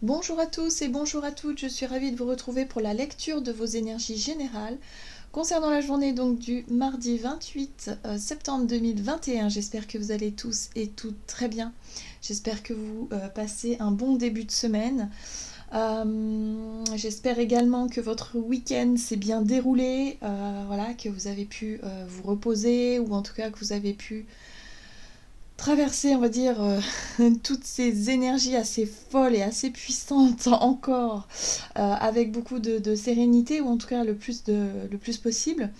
Bonjour à tous et bonjour à toutes, je suis ravie de vous retrouver pour la lecture de vos énergies générales concernant la journée donc du mardi 28 septembre 2021. J'espère que vous allez tous et toutes très bien. J'espère que vous passez un bon début de semaine. J'espère également que votre week-end s'est bien déroulé, voilà, que vous avez pu vous reposer ou en tout cas que vous avez pu traverser, on va dire, toutes ces énergies assez folles et assez puissantes encore, avec beaucoup de sérénité, ou en tout cas le plus possible.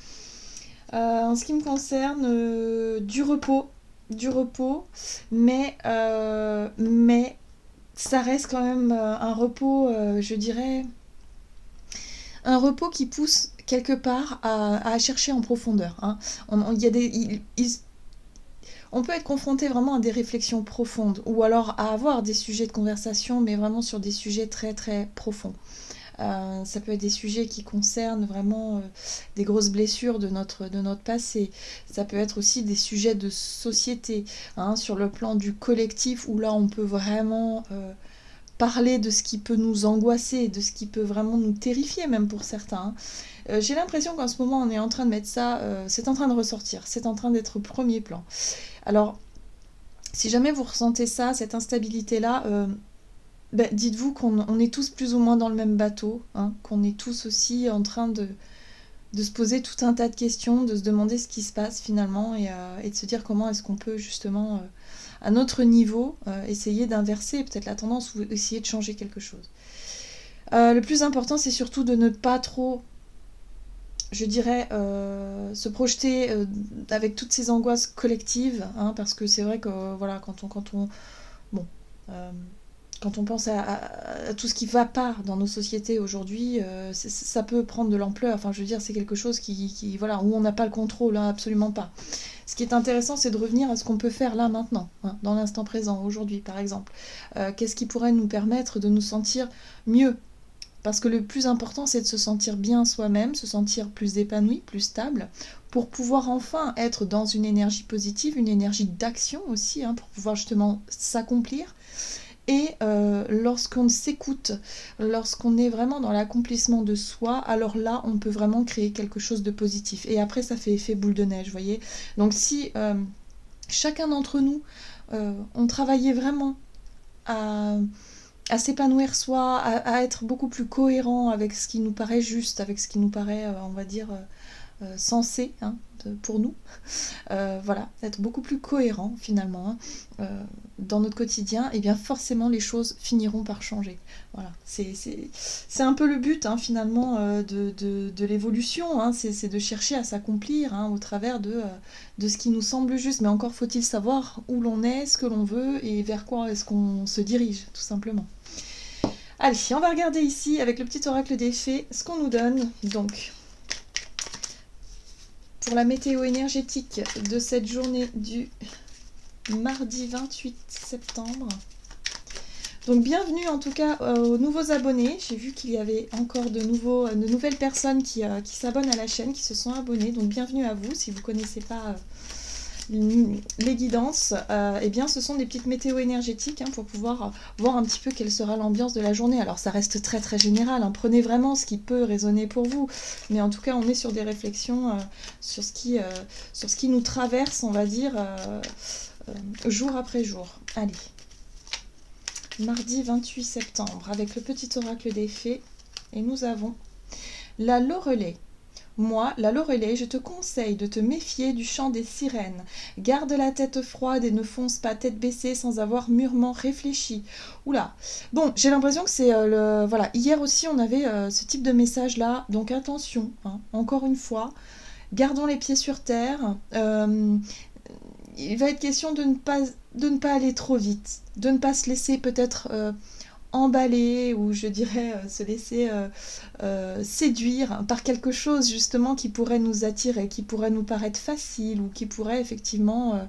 En ce qui me concerne, du repos, mais ça reste quand même un repos, je dirais, un repos qui pousse quelque part à chercher en profondeur. Hein. Y a on peut être confronté vraiment à des réflexions profondes ou alors à avoir des sujets de conversation, mais vraiment sur des sujets très très profonds. Ça peut être des sujets qui concernent vraiment des grosses blessures de notre passé. Ça peut être aussi des sujets de société, hein, sur le plan du collectif, où là on peut vraiment parler de ce qui peut nous angoisser, de ce qui peut vraiment nous terrifier même pour certains. Hein. J'ai l'impression qu'en ce moment on est en train de mettre ça, c'est en train de ressortir, c'est en train d'être au premier plan. Alors, si jamais vous ressentez ça, cette instabilité-là, dites-vous qu'on est tous plus ou moins dans le même bateau, hein, qu'on est tous aussi en train de se poser tout un tas de questions, de se demander ce qui se passe finalement et de se dire comment est-ce qu'on peut justement, à notre niveau, essayer d'inverser peut-être la tendance ou essayer de changer quelque chose. Le plus important, c'est surtout de ne pas trop, je dirais, se projeter avec toutes ces angoisses collectives, hein, parce que c'est vrai que voilà, bon, euh, quand on pense à tout ce qui va pas dans nos sociétés aujourd'hui, ça peut prendre de l'ampleur. Enfin, je veux dire, c'est quelque chose voilà, où on n'a pas le contrôle, hein, absolument pas. Ce qui est intéressant, c'est de revenir à ce qu'on peut faire là maintenant, hein, dans l'instant présent, aujourd'hui, par exemple. Qu'est-ce qui pourrait nous permettre de nous sentir mieux? Parce que le plus important, c'est de se sentir bien soi-même, se sentir plus épanoui, plus stable, pour pouvoir enfin être dans une énergie positive, une énergie d'action aussi, hein, pour pouvoir justement s'accomplir. Et lorsqu'on s'écoute, lorsqu'on est vraiment dans l'accomplissement de soi, alors là, on peut vraiment créer quelque chose de positif. Et après, ça fait effet boule de neige, vous voyez. Donc si chacun d'entre nous, on travaillait vraiment à s'épanouir soi, à être beaucoup plus cohérent avec ce qui nous paraît juste, avec ce qui nous paraît, on va dire, sensé, hein, pour nous. Voilà, être beaucoup plus cohérent finalement, hein, dans notre quotidien, et bien forcément les choses finiront par changer. Voilà, c'est un peu le but, hein, finalement, de l'évolution, hein, c'est de chercher à s'accomplir, hein, au travers de ce qui nous semble juste, mais encore faut-il savoir où l'on est, ce que l'on veut et vers quoi est-ce qu'on se dirige, tout simplement. Allez, on va regarder ici avec le petit oracle des fées ce qu'on nous donne. Donc, pour la météo énergétique de cette journée du mardi 28 septembre. Donc bienvenue en tout cas aux nouveaux abonnés. J'ai vu qu'il y avait encore de nouvelles personnes qui s'abonnent à la chaîne, qui se sont abonnées. Donc bienvenue à vous. Si vous ne connaissez pas les guidances, eh bien ce sont des petites météos énergétiques, hein, pour pouvoir voir un petit peu quelle sera l'ambiance de la journée. Alors ça reste très très général, hein, prenez vraiment ce qui peut résonner pour vous, mais en tout cas on est sur des réflexions sur ce qui nous traverse, on va dire, jour après jour. Allez, mardi 28 septembre avec le petit oracle des fées, et nous avons la Loreley. Moi, la Loreley, je te conseille de te méfier du chant des sirènes. Garde la tête froide et ne fonce pas tête baissée sans avoir mûrement réfléchi. Oula. Bon, j'ai l'impression que c'est Voilà, hier aussi on avait ce type de message-là, donc attention, hein, encore une fois, gardons les pieds sur terre. Il va être question de ne pas aller trop vite, de ne pas se laisser peut-être emballer, ou je dirais se laisser séduire par quelque chose justement qui pourrait nous attirer, qui pourrait nous paraître facile, ou qui pourrait effectivement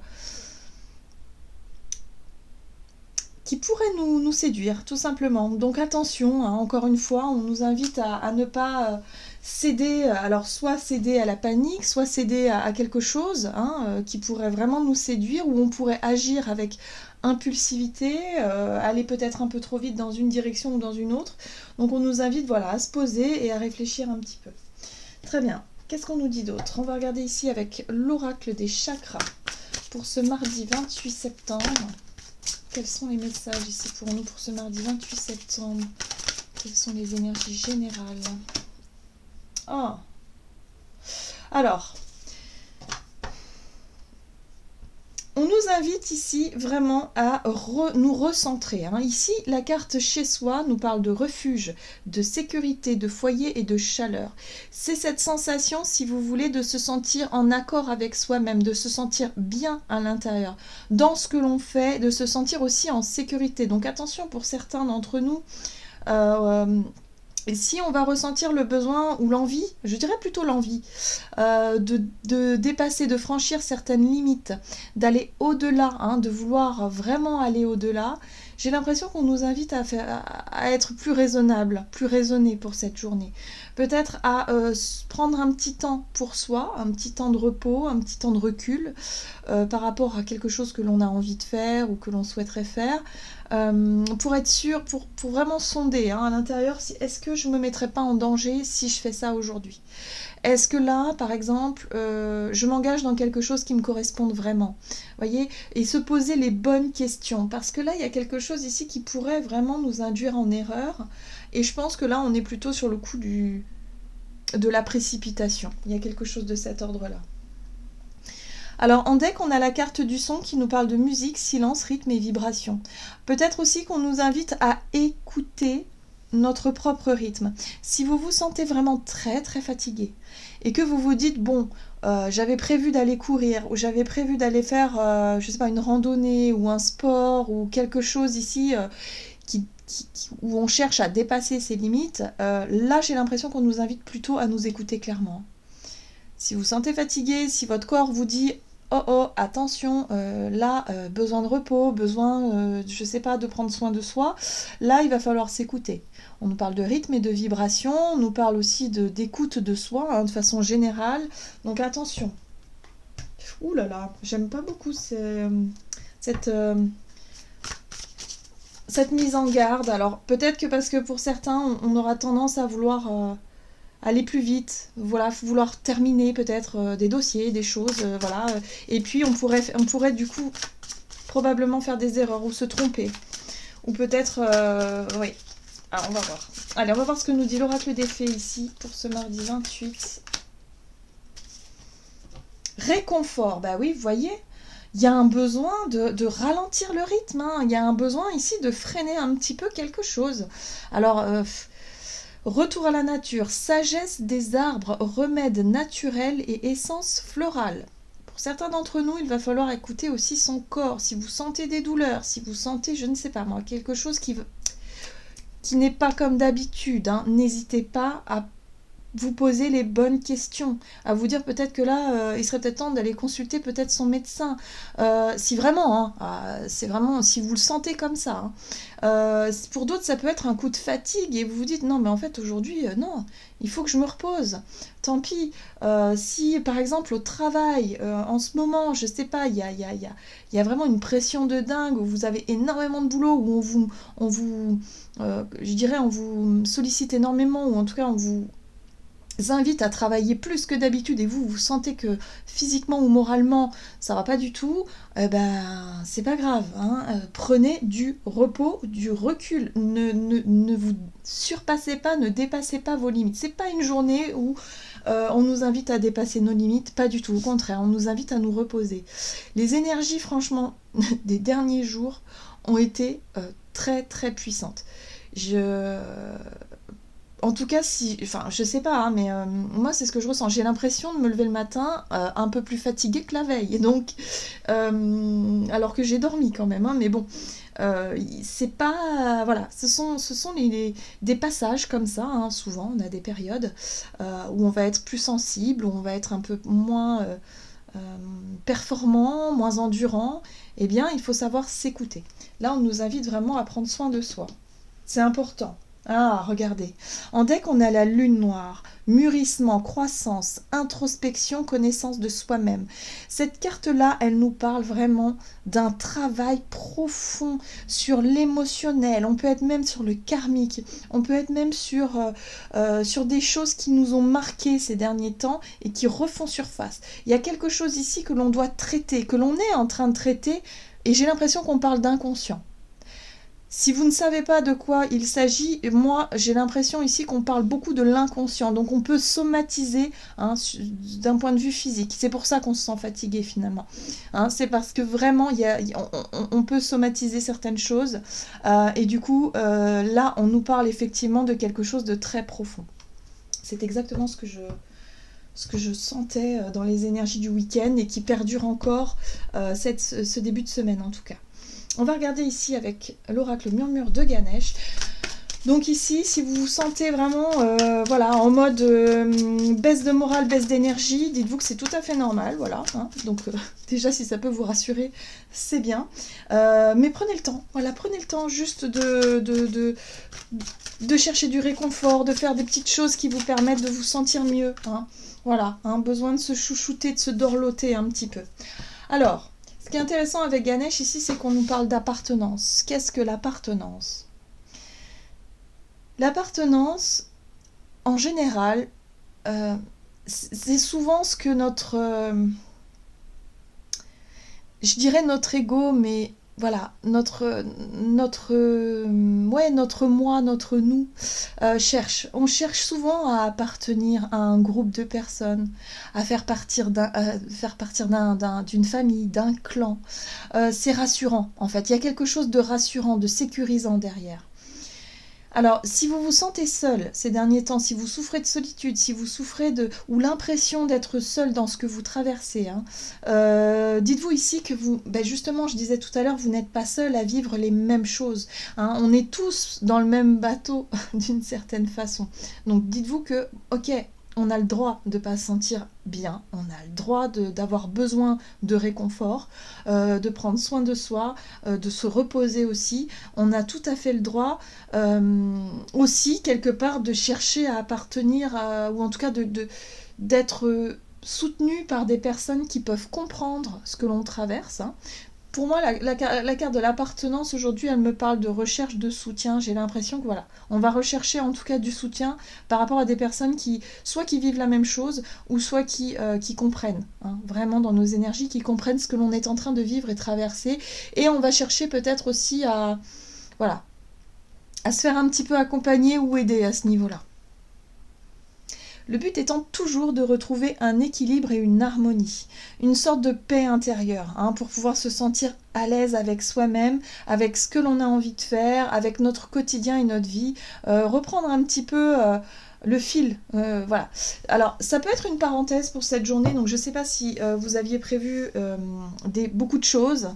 nous séduire tout simplement. Donc attention, hein, encore une fois, on nous invite à ne pas céder, alors soit céder à la panique, soit céder à quelque chose, hein, qui pourrait vraiment nous séduire, où on pourrait agir avec impulsivité, aller peut-être un peu trop vite dans une direction ou dans une autre. Donc on nous invite voilà, à se poser et à réfléchir un petit peu. Très bien. Qu'est-ce qu'on nous dit d'autre? On va regarder ici avec l'oracle des chakras pour ce mardi 28 septembre. Quels sont les messages ici pour nous pour ce mardi 28 septembre? Quelles sont les énergies générales? Ah. Alors, on nous invite ici vraiment à nous recentrer. Hein. Ici, la carte chez soi nous parle de refuge, de sécurité, de foyer et de chaleur. C'est cette sensation, si vous voulez, de se sentir en accord avec soi-même, de se sentir bien à l'intérieur, dans ce que l'on fait, de se sentir aussi en sécurité. Donc attention pour certains d'entre nous. Et si on va ressentir le besoin ou l'envie, je dirais plutôt l'envie, de dépasser, de franchir certaines limites, d'aller au-delà, hein, de vouloir vraiment aller au-delà, j'ai l'impression qu'on nous invite à être plus raisonnable, plus raisonné pour cette journée. Peut-être à prendre un petit temps pour soi, un petit temps de repos, un petit temps de recul par rapport à quelque chose que l'on a envie de faire ou que l'on souhaiterait faire. Pour être sûr, pour vraiment sonder hein, à l'intérieur, est-ce que je ne me mettrais pas en danger si je fais ça aujourd'hui? Est-ce que là, par exemple, je m'engage dans quelque chose qui me corresponde vraiment? Voyez, et se poser les bonnes questions. Parce que là, il y a quelque chose ici qui pourrait vraiment nous induire en erreur. Et je pense que là, on est plutôt sur le coup de la précipitation. Il y a quelque chose de cet ordre-là. Alors en deck, on a la carte du son qui nous parle de musique, silence, rythme et vibration. Peut-être aussi qu'on nous invite à écouter notre propre rythme. Si vous vous sentez vraiment très très fatigué et que vous vous dites bon, j'avais prévu d'aller courir ou j'avais prévu d'aller faire, je sais pas, une randonnée ou un sport ou quelque chose ici où on cherche à dépasser ses limites, là j'ai l'impression qu'on nous invite plutôt à nous écouter clairement. Si vous vous sentez fatigué, si votre corps vous dit oh attention, là besoin de repos, besoin je sais pas de prendre soin de soi, là il va falloir s'écouter. On nous parle de rythme et de vibration, on nous parle aussi d'écoute de soi hein, de façon générale. Donc attention. Ouh là là, j'aime pas beaucoup cette mise en garde. Alors peut-être que parce que pour certains on aura tendance à vouloir aller plus vite, voilà, vouloir terminer peut-être des dossiers, des choses, voilà. Et puis on pourrait du coup probablement faire des erreurs ou se tromper. Ou peut-être, oui. Alors on va voir. Allez, on va voir ce que nous dit l'oracle des fées ici pour ce mardi 28. Réconfort, bah oui, vous voyez, il y a un besoin de ralentir le rythme, hein. Il y a un besoin ici de freiner un petit peu quelque chose. Alors... retour à la nature, sagesse des arbres, remèdes naturels et essences florales. Pour certains d'entre nous, il va falloir écouter aussi son corps. Si vous sentez des douleurs, si vous sentez, je ne sais pas moi, quelque chose qui n'est pas comme d'habitude, hein, n'hésitez pas à vous poser les bonnes questions, à vous dire peut-être que là, il serait peut-être temps d'aller consulter peut-être son médecin, si vraiment, hein, c'est vraiment, si vous le sentez comme ça. Hein. Pour d'autres, ça peut être un coup de fatigue et vous vous dites non, mais en fait aujourd'hui, non, il faut que je me repose. Tant pis. Si par exemple au travail, en ce moment, je sais pas, il y a vraiment une pression de dingue où vous avez énormément de boulot, où je dirais, on vous sollicite énormément, ou en tout cas on vous invite à travailler plus que d'habitude et vous sentez que physiquement ou moralement ça va pas du tout, c'est pas grave, hein. Prenez du repos, du recul, ne vous surpassez pas, ne dépassez pas vos limites. C'est pas une journée où on nous invite à dépasser nos limites, pas du tout, au contraire, on nous invite à nous reposer. Les énergies franchement des derniers jours ont été très très puissantes. En tout cas, je sais pas, hein, mais moi c'est ce que je ressens. J'ai l'impression de me lever le matin un peu plus fatiguée que la veille. Donc, alors que j'ai dormi quand même, hein, mais bon, c'est pas, voilà, ce sont des passages comme ça. Hein, souvent, on a des périodes où on va être plus sensible, où on va être un peu moins performant, moins endurant. Eh bien, il faut savoir s'écouter. Là, on nous invite vraiment à prendre soin de soi. C'est important. Ah, regardez. En deck, on a la lune noire. Mûrissement, croissance, introspection, connaissance de soi-même. Cette carte-là, elle nous parle vraiment d'un travail profond sur l'émotionnel. On peut être même sur le karmique. On peut être même sur des choses qui nous ont marqués ces derniers temps et qui refont surface. Il y a quelque chose ici que l'on doit traiter, que l'on est en train de traiter, et j'ai l'impression qu'on parle d'inconscient. Si vous ne savez pas de quoi il s'agit, moi j'ai l'impression ici qu'on parle beaucoup de l'inconscient, donc on peut somatiser hein, d'un point de vue physique. C'est pour ça qu'on se sent fatigué finalement. Hein, c'est parce que vraiment on peut somatiser certaines choses et du coup là on nous parle effectivement de quelque chose de très profond. C'est exactement ce que je sentais dans les énergies du week-end et qui perdure encore ce début de semaine en tout cas. On va regarder ici avec l'oracle murmure de Ganesh. Donc ici, si vous vous sentez vraiment voilà, en mode baisse de morale, baisse d'énergie, dites-vous que c'est tout à fait normal. Voilà, hein. Donc déjà, si ça peut vous rassurer, c'est bien. Mais prenez le temps. Voilà, prenez le temps juste de chercher du réconfort, de faire des petites choses qui vous permettent de vous sentir mieux. Hein. Voilà, hein, besoin de se chouchouter, de se dorloter un petit peu. Alors, ce qui est intéressant avec Ganesh ici, c'est qu'on nous parle d'appartenance. Qu'est-ce que l'appartenance? L'appartenance, en général, c'est souvent ce que je dirais notre ego, mais voilà, notre moi, notre nous cherche. On cherche souvent à appartenir à un groupe de personnes, à faire partir d'une famille, d'un clan. C'est rassurant, en fait. Il y a quelque chose de rassurant, de sécurisant derrière. Alors, si vous vous sentez seul ces derniers temps, si vous souffrez de solitude, si vous souffrez ou l'impression d'être seul dans ce que vous traversez, hein, dites-vous ici que justement, je disais tout à l'heure, vous n'êtes pas seul à vivre les mêmes choses. Hein, on est tous dans le même bateau d'une certaine façon. Donc, dites-vous que, ok, on a le droit de ne pas se sentir bien, on a le droit d'avoir besoin de réconfort, de prendre soin de soi, de se reposer aussi. On a tout à fait le droit aussi, quelque part, de chercher à appartenir, ou en tout cas d'être soutenu par des personnes qui peuvent comprendre ce que l'on traverse. Hein. Pour moi, la carte de l'appartenance aujourd'hui, elle me parle de recherche de soutien. J'ai l'impression que voilà, on va rechercher en tout cas du soutien par rapport à des personnes soit qui vivent la même chose, ou soit qui comprennent, hein, vraiment dans nos énergies, qui comprennent ce que l'on est en train de vivre et traverser. Et on va chercher peut-être aussi à se faire un petit peu accompagner ou aider à ce niveau-là. Le but étant toujours de retrouver un équilibre et une harmonie, une sorte de paix intérieure, hein, pour pouvoir se sentir à l'aise avec soi-même, avec ce que l'on a envie de faire, avec notre quotidien et notre vie, reprendre un petit peu le fil. Voilà. Alors, ça peut être une parenthèse pour cette journée, donc je ne sais pas si vous aviez prévu beaucoup de choses.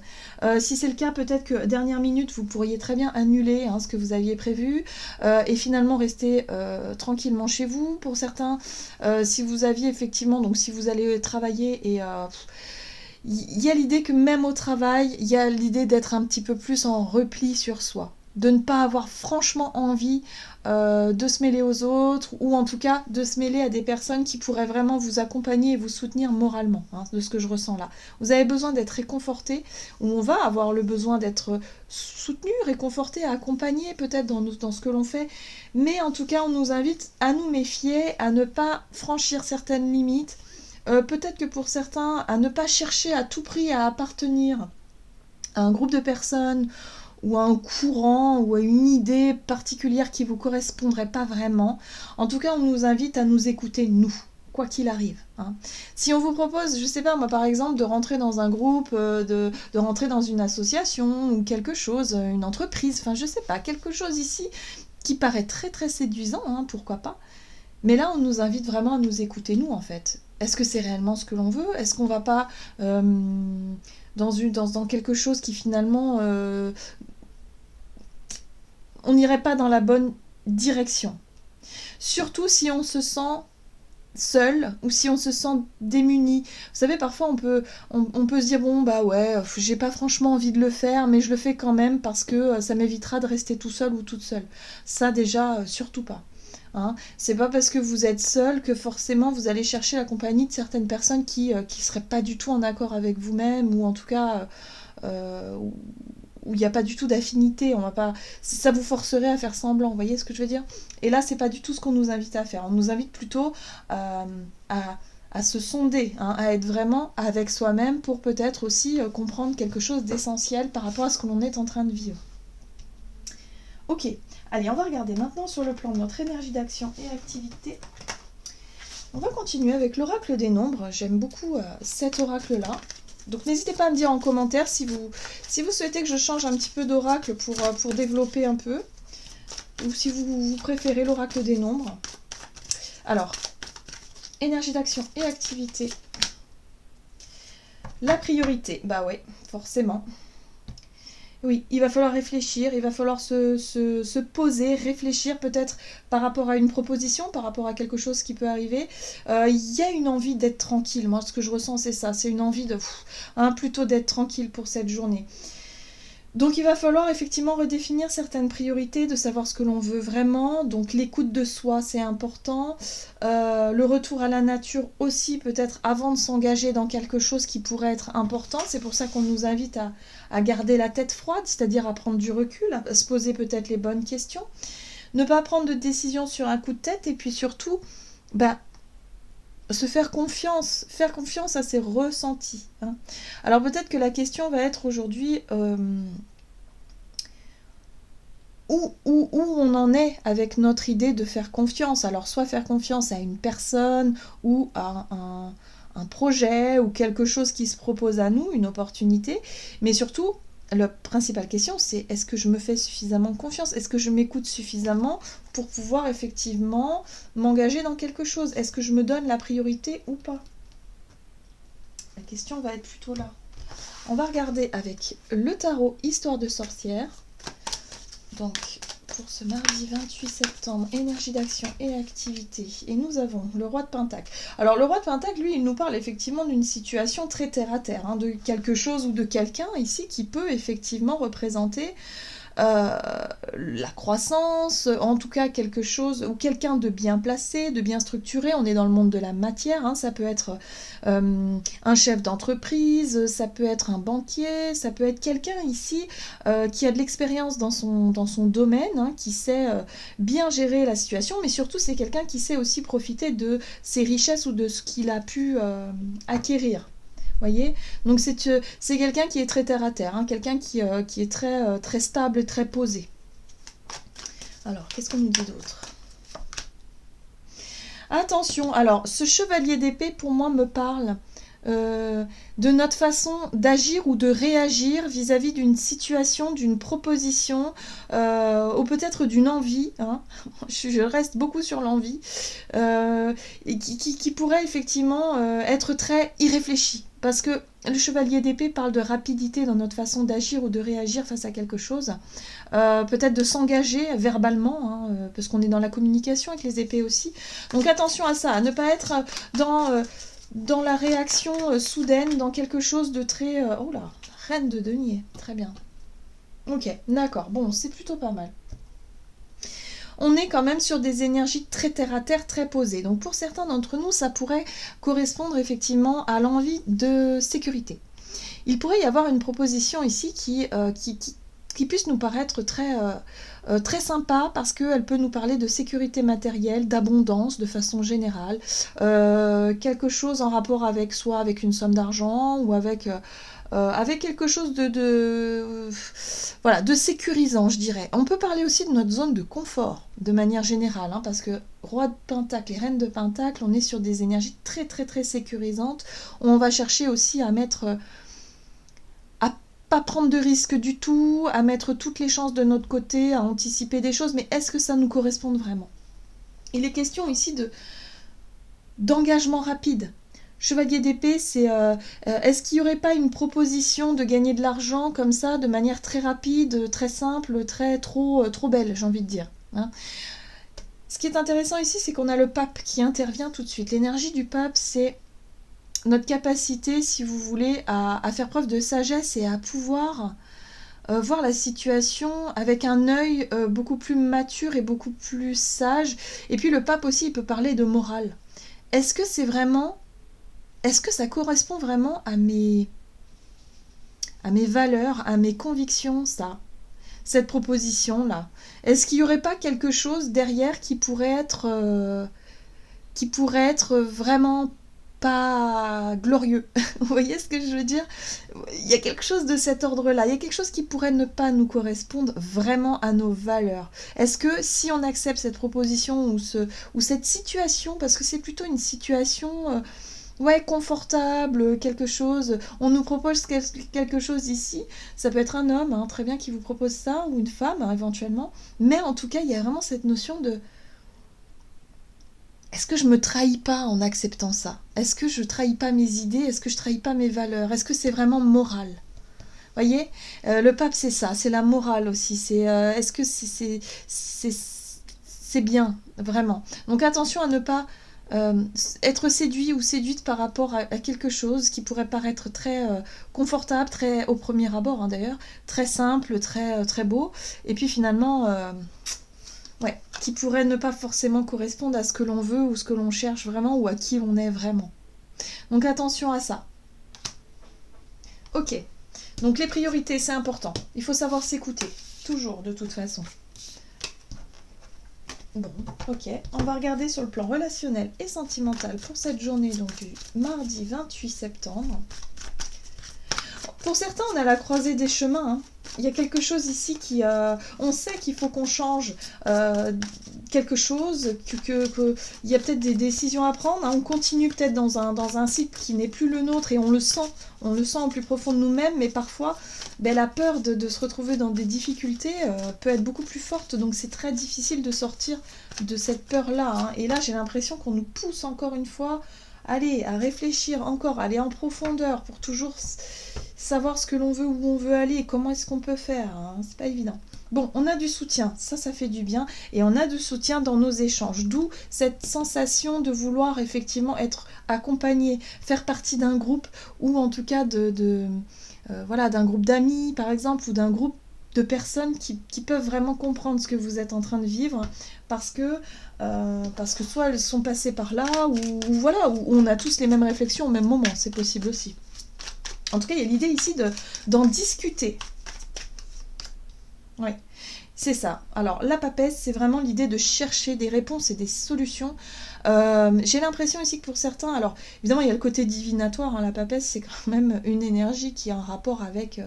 Si c'est le cas, peut-être que dernière minute, vous pourriez très bien annuler hein, ce que vous aviez prévu et finalement rester tranquillement chez vous. Pour certains, si vous aviez effectivement, donc si vous allez travailler et il y a l'idée que même au travail, il y a l'idée d'être un petit peu plus en repli sur soi, de ne pas avoir franchement envie de se mêler aux autres, ou en tout cas de se mêler à des personnes qui pourraient vraiment vous accompagner et vous soutenir moralement, hein, de ce que je ressens là. Vous avez besoin d'être réconforté, ou on va avoir le besoin d'être soutenu, réconforté, accompagné peut-être dans ce que l'on fait, mais en tout cas on nous invite à nous méfier, à ne pas franchir certaines limites, peut-être que pour certains, à ne pas chercher à tout prix à appartenir à un groupe de personnes ou à un courant ou à une idée particulière qui ne vous correspondrait pas vraiment. En tout cas, on nous invite à nous écouter, nous, quoi qu'il arrive. Hein. Si on vous propose, je sais pas, moi par exemple, de rentrer dans un groupe, de rentrer dans une association ou quelque chose, une entreprise, enfin je sais pas, quelque chose ici qui paraît très très séduisant, hein, pourquoi pas. Mais là, on nous invite vraiment à nous écouter, nous, en fait. Est-ce que c'est réellement ce que l'on veut? Est-ce qu'on va pas dans quelque chose qui finalement... on n'irait pas dans la bonne direction. Surtout si on se sent seul ou si on se sent démuni. Vous savez, parfois on peut se dire bon bah ouais, j'ai pas franchement envie de le faire, mais je le fais quand même parce que ça m'évitera de rester tout seul ou toute seule. Ça déjà, surtout pas. Hein. C'est pas parce que vous êtes seul que forcément vous allez chercher la compagnie de certaines personnes qui seraient pas du tout en accord avec vous-même ou en tout cas où il n'y a pas du tout d'affinité, on va pas, ça vous forcerait à faire semblant, vous voyez ce que je veux dire? Et là, c'est pas du tout ce qu'on nous invite à faire. On nous invite plutôt à, à se sonder, hein, à être vraiment avec soi-même pour peut-être aussi comprendre quelque chose d'essentiel par rapport à ce que l'on est en train de vivre. Ok, allez, on va regarder maintenant sur le plan de notre énergie d'action et activité. On va continuer avec l'oracle des nombres. J'aime beaucoup cet oracle-là. Donc n'hésitez pas à me dire en commentaire si vous souhaitez que je change un petit peu d'oracle pour développer un peu. Ou si vous préférez l'oracle des nombres. Alors, énergie d'action et activité. La priorité, bah ouais, forcément. Oui, il va falloir réfléchir, il va falloir se poser, réfléchir peut-être par rapport à une proposition, par rapport à quelque chose qui peut arriver. Il y a une envie d'être tranquille. Moi, ce que je ressens, c'est ça. C'est une envie plutôt d'être tranquille pour cette journée. Donc il va falloir effectivement redéfinir certaines priorités, de savoir ce que l'on veut vraiment. Donc l'écoute de soi, c'est important. Le retour à la nature aussi, peut-être avant de s'engager dans quelque chose qui pourrait être important. C'est pour ça qu'on nous invite à garder la tête froide, c'est-à-dire à prendre du recul, à se poser peut-être les bonnes questions. Ne pas prendre de décision sur un coup de tête et puis surtout, se faire confiance à ses ressentis. Hein. Alors peut-être que la question va être aujourd'hui où on en est avec notre idée de faire confiance. Alors soit faire confiance à une personne ou à un projet ou quelque chose qui se propose à nous, une opportunité, mais surtout la principale question, c'est est-ce que je me fais suffisamment confiance? Est-ce que je m'écoute suffisamment pour pouvoir effectivement m'engager dans quelque chose? Est-ce que je me donne la priorité ou pas? La question va être plutôt là. On va regarder avec le tarot Histoire de sorcière. Donc, pour ce mardi 28 septembre, énergie d'action et activité. Et nous avons le roi de Pentacle. Alors, le roi de Pentacle, lui, il nous parle effectivement d'une situation très terre-à-terre, hein, de quelque chose ou de quelqu'un ici qui peut effectivement représenter la croissance, en tout cas quelque chose, ou quelqu'un de bien placé, de bien structuré. On est dans le monde de la matière, hein, ça peut être un chef d'entreprise, ça peut être un banquier, ça peut être quelqu'un ici qui a de l'expérience dans son domaine, hein, qui sait bien gérer la situation, mais surtout c'est quelqu'un qui sait aussi profiter de ses richesses ou de ce qu'il a pu acquérir. Voyez, donc c'est quelqu'un qui est très terre à terre, hein, quelqu'un qui est très, très stable, très posé. Alors, qu'est-ce qu'on nous dit d'autre? Attention, alors ce chevalier d'épée pour moi me parle de notre façon d'agir ou de réagir vis-à-vis d'une situation, d'une proposition, ou peut-être d'une envie, hein. Je reste beaucoup sur l'envie, et qui pourrait effectivement être très irréfléchie. Parce que le chevalier d'épée parle de rapidité dans notre façon d'agir ou de réagir face à quelque chose. Peut-être de s'engager verbalement, hein, parce qu'on est dans la communication avec les épées aussi. Donc attention à ça, à ne pas être dans la réaction soudaine, dans quelque chose de très... oh là, reine de denier, très bien. Ok, d'accord, bon, c'est plutôt pas mal. On est quand même sur des énergies très terre-à-terre, très posées. Donc pour certains d'entre nous, ça pourrait correspondre effectivement à l'envie de sécurité. Il pourrait y avoir une proposition ici qui puisse nous paraître très sympa parce qu'elle peut nous parler de sécurité matérielle, d'abondance de façon générale, quelque chose en rapport avec soit avec une somme d'argent ou avec quelque chose voilà, de sécurisant, je dirais. On peut parler aussi de notre zone de confort, de manière générale, hein, parce que roi de Pentacle et reine de Pentacle, on est sur des énergies très très très sécurisantes. On va chercher aussi à pas prendre de risques du tout, à mettre toutes les chances de notre côté, à anticiper des choses, mais est-ce que ça nous correspond vraiment? Il est question ici d'engagement rapide. Chevalier d'épée, c'est est-ce qu'il n'y aurait pas une proposition de gagner de l'argent comme ça, de manière très rapide, très simple, trop belle, j'ai envie de dire, hein. Ce qui est intéressant ici, c'est qu'on a le pape qui intervient tout de suite. L'énergie du pape, c'est notre capacité, si vous voulez, à faire preuve de sagesse et à pouvoir voir la situation avec un œil beaucoup plus mature et beaucoup plus sage. Et puis le pape aussi, il peut parler de morale. Est-ce que c'est vraiment... Est-ce que ça correspond vraiment à mes valeurs, à mes convictions, ça, cette proposition-là? Est-ce qu'il n'y aurait pas quelque chose derrière qui pourrait être vraiment pas glorieux? Vous voyez ce que je veux dire? Il y a quelque chose de cet ordre-là, il y a quelque chose qui pourrait ne pas nous correspondre vraiment à nos valeurs. Est-ce que si on accepte cette proposition ou cette situation, parce que c'est plutôt une situation... ouais, confortable, quelque chose. On nous propose quelque chose ici. Ça peut être un homme, hein, très bien, qui vous propose ça, ou une femme, hein, éventuellement. Mais en tout cas, il y a vraiment cette notion de... Est-ce que je me trahis pas en acceptant ça? Est-ce que je trahis pas mes idées? Est-ce que je trahis pas mes valeurs? Est-ce que c'est vraiment moral? Voyez, le pape, c'est ça, c'est la morale aussi. Est-ce que c'est bien, vraiment? Donc attention à ne pas être séduit ou séduite par rapport à quelque chose qui pourrait paraître très confortable, très au premier abord, hein, d'ailleurs, très simple, très beau, et puis finalement, ouais, qui pourrait ne pas forcément correspondre à ce que l'on veut ou ce que l'on cherche vraiment ou à qui on est vraiment. Donc attention à ça. Ok, donc les priorités, c'est important. Il faut savoir s'écouter, toujours, de toute façon. Bon, ok. On va regarder sur le plan relationnel et sentimental pour cette journée, donc du mardi 28 septembre. Pour certains, on a la croisée des chemins. Hein. Il y a quelque chose ici qui... on sait qu'il faut qu'on change quelque chose, qu'il y a peut-être des décisions à prendre. Hein. On continue peut-être dans un cycle qui n'est plus le nôtre et on le sent au plus profond de nous-mêmes, mais parfois la peur de se retrouver dans des difficultés peut être beaucoup plus forte, donc c'est très difficile de sortir de cette peur-là. Hein. Et là, j'ai l'impression qu'on nous pousse encore une fois allez, à réfléchir encore, aller en profondeur pour toujours savoir ce que l'on veut, où on veut aller, comment est-ce qu'on peut faire, hein, c'est pas évident. Bon, on a du soutien, ça fait du bien, et on a du soutien dans nos échanges, d'où cette sensation de vouloir effectivement être accompagné, faire partie d'un groupe, ou en tout cas voilà, d'un groupe d'amis par exemple, ou d'un groupe de personnes qui peuvent vraiment comprendre ce que vous êtes en train de vivre, parce que soit elles sont passées par là, ou voilà, où on a tous les mêmes réflexions au même moment, c'est possible aussi. En tout cas, il y a l'idée ici d'en discuter. Oui, c'est ça. Alors, la papesse, c'est vraiment l'idée de chercher des réponses et des solutions. J'ai l'impression ici que pour certains, alors évidemment, il y a le côté divinatoire, hein, la papesse, c'est quand même une énergie qui a un rapport avec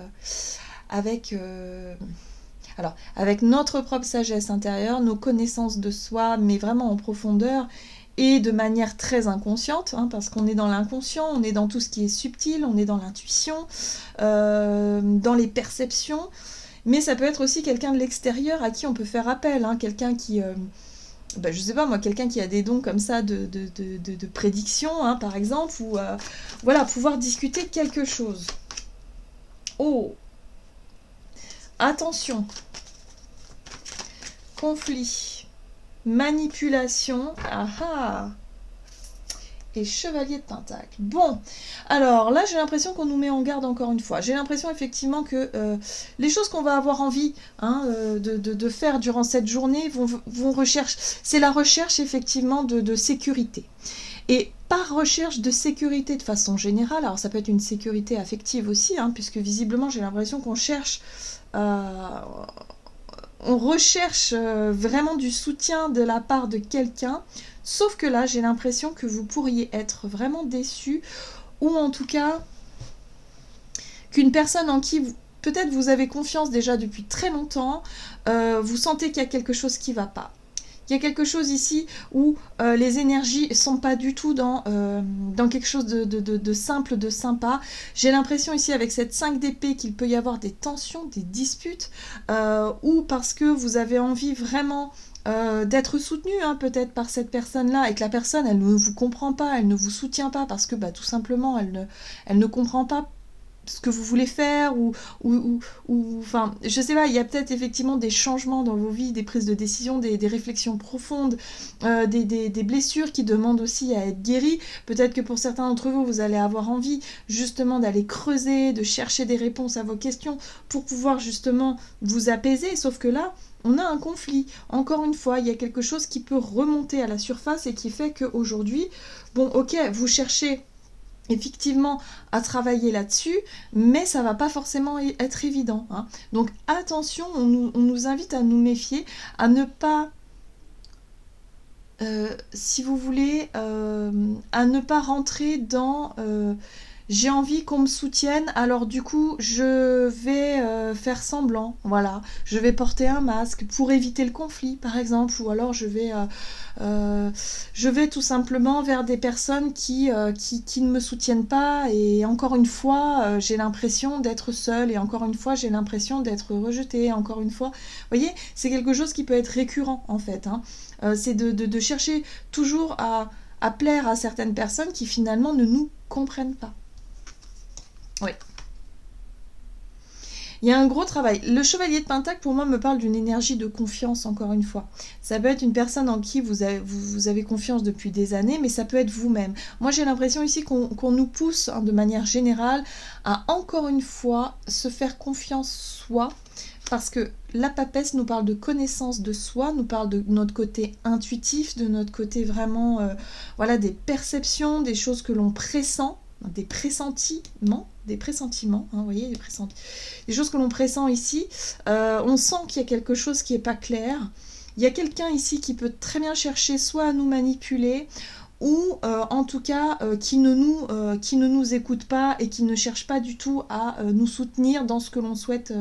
notre propre sagesse intérieure, nos connaissances de soi, mais vraiment en profondeur, et de manière très inconsciente, hein, parce qu'on est dans l'inconscient, on est dans tout ce qui est subtil, on est dans l'intuition, dans les perceptions, mais ça peut être aussi quelqu'un de l'extérieur à qui on peut faire appel, hein, quelqu'un qui... je sais pas moi, quelqu'un qui a des dons comme ça de prédiction, hein, par exemple, ou voilà, pouvoir discuter quelque chose. Oh! Attention! Conflit, manipulation, et chevalier de pentacle. Bon, alors là j'ai l'impression qu'on nous met en garde encore une fois. J'ai l'impression effectivement que les choses qu'on va avoir envie de faire durant cette journée vont rechercher. C'est la recherche effectivement de sécurité. Et par recherche de sécurité de façon générale, alors ça peut être une sécurité affective aussi, hein, puisque visiblement j'ai l'impression qu'on cherche... on recherche vraiment du soutien de la part de quelqu'un, sauf que là, j'ai l'impression que vous pourriez être vraiment déçu, ou en tout cas, qu'une personne en qui peut-être vous avez confiance déjà depuis très longtemps, vous sentez qu'il y a quelque chose qui ne va pas. Il y a quelque chose ici où les énergies ne sont pas du tout dans quelque chose de simple, de sympa. J'ai l'impression ici avec cette 5 d'épée qu'il peut y avoir des tensions, des disputes, ou parce que vous avez envie vraiment d'être soutenu hein, peut-être par cette personne-là, et que la personne, elle ne vous comprend pas, elle ne vous soutient pas, parce que tout simplement, elle ne comprend pas ce que vous voulez faire enfin, je sais pas, il y a peut-être effectivement des changements dans vos vies, des prises de décision, des réflexions profondes, des blessures qui demandent aussi à être guéries. Peut-être que pour certains d'entre vous, vous allez avoir envie justement d'aller creuser, de chercher des réponses à vos questions pour pouvoir justement vous apaiser, sauf que là, on a un conflit. Encore une fois, il y a quelque chose qui peut remonter à la surface et qui fait qu'aujourd'hui, bon, ok, vous cherchez effectivement à travailler là-dessus, mais ça va pas forcément être évident, hein. Donc attention, on nous invite à nous méfier, à ne pas, si vous voulez, à ne pas rentrer dans j'ai envie qu'on me soutienne, alors du coup je vais faire semblant, voilà, je vais porter un masque pour éviter le conflit par exemple, ou alors je vais tout simplement vers des personnes qui ne me soutiennent pas, et encore une fois j'ai l'impression d'être seule, et encore une fois j'ai l'impression d'être rejetée, encore une fois, vous voyez, c'est quelque chose qui peut être récurrent en fait, hein. C'est de chercher toujours à plaire à certaines personnes qui finalement ne nous comprennent pas. Oui. Il y a un gros travail. Le chevalier de Pentacle, pour moi, me parle d'une énergie de confiance, encore une fois. Ça peut être une personne en qui vous avez confiance depuis des années, mais ça peut être vous-même. Moi, j'ai l'impression ici qu'on nous pousse, hein, de manière générale, à, encore une fois, se faire confiance soi, parce que la papesse nous parle de connaissance de soi, nous parle de notre côté intuitif, de notre côté vraiment, voilà, des perceptions, des choses que l'on pressent, des pressentiments, hein, vous voyez, des choses que l'on pressent ici. On sent qu'il y a quelque chose qui n'est pas clair. Il y a quelqu'un ici qui peut très bien chercher soit à nous manipuler, ou en tout cas qui ne nous écoute pas et qui ne cherche pas du tout à nous soutenir dans ce que l'on souhaite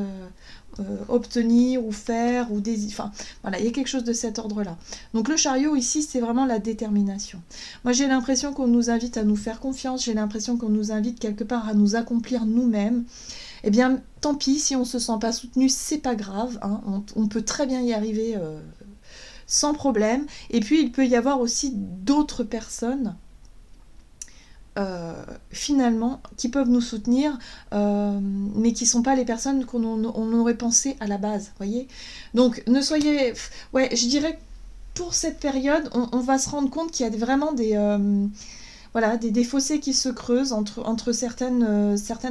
obtenir ou faire, ou enfin voilà, il y a quelque chose de cet ordre-là. Donc le chariot ici, c'est vraiment la détermination. Moi j'ai l'impression qu'on nous invite à nous faire confiance, j'ai l'impression qu'on nous invite quelque part à nous accomplir nous-mêmes. Eh bien tant pis si on se sent pas soutenu, c'est pas grave, hein, on peut très bien y arriver sans problème. Et puis il peut y avoir aussi d'autres personnes finalement qui peuvent nous soutenir, mais qui sont pas les personnes qu'on aurait pensé à la base, voyez. Donc ne soyez, ouais, je dirais que pour cette période on va se rendre compte qu'il y a vraiment voilà, des fossés qui se creusent entre certaines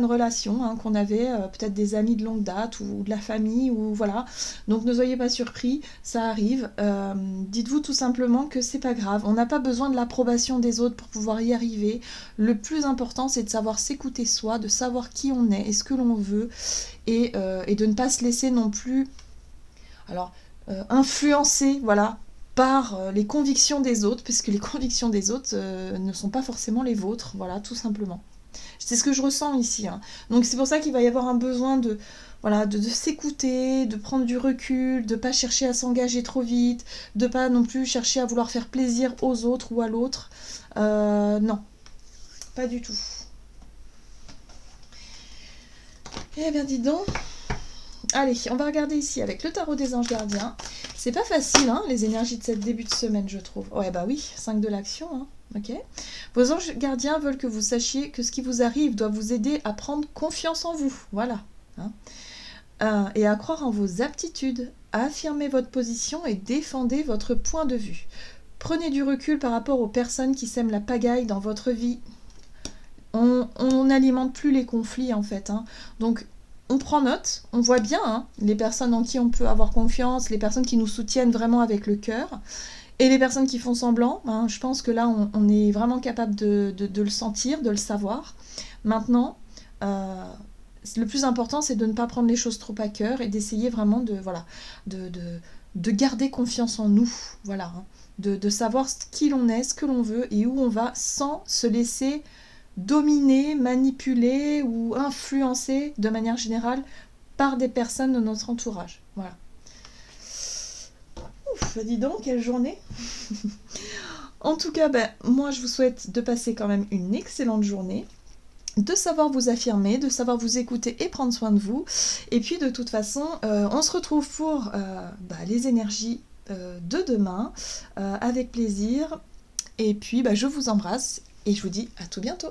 relations, hein, qu'on avait, peut-être des amis de longue date ou de la famille, ou voilà. Donc ne soyez pas surpris, ça arrive. Dites-vous tout simplement que c'est pas grave. On n'a pas besoin de l'approbation des autres pour pouvoir y arriver. Le plus important, c'est de savoir s'écouter soi, de savoir qui on est et ce que l'on veut, et de ne pas se laisser non plus, alors, influencer, voilà, par les convictions des autres, puisque les convictions des autres ne sont pas forcément les vôtres, voilà, tout simplement. C'est ce que je ressens ici, hein. Donc c'est pour ça qu'il va y avoir un besoin voilà, de s'écouter, de prendre du recul, de ne pas chercher à s'engager trop vite, de pas non plus chercher à vouloir faire plaisir aux autres ou à l'autre. Non, pas du tout. Eh bien, dis donc. Allez, on va regarder ici avec le tarot des anges gardiens. C'est pas facile, hein, les énergies de cette début de semaine, je trouve. Ouais, bah oui, 5 de l'action, hein. Ok. Vos anges gardiens veulent que vous sachiez que ce qui vous arrive doit vous aider à prendre confiance en vous. Voilà. Hein. Et à croire en vos aptitudes, à affirmer votre position et défendez votre point de vue. Prenez du recul par rapport aux personnes qui sèment la pagaille dans votre vie. On n'alimente plus les conflits, en fait, hein. Donc, on prend note, on voit bien, hein, les personnes en qui on peut avoir confiance, les personnes qui nous soutiennent vraiment avec le cœur, et les personnes qui font semblant, hein. Je pense que là, on est vraiment capable de le sentir, de le savoir. Maintenant, le plus important, c'est de ne pas prendre les choses trop à cœur et d'essayer vraiment de garder confiance en nous, voilà, hein, de savoir qui l'on est, ce que l'on veut et où on va, sans se laisser dominé, manipulé ou influencé de manière générale par des personnes de notre entourage. Voilà. Ouf, dis donc, quelle journée. En tout cas, moi je vous souhaite de passer quand même une excellente journée, de savoir vous affirmer, de savoir vous écouter et prendre soin de vous. Et puis de toute façon, on se retrouve pour les énergies de demain, avec plaisir. Et puis je vous embrasse et je vous dis à tout bientôt.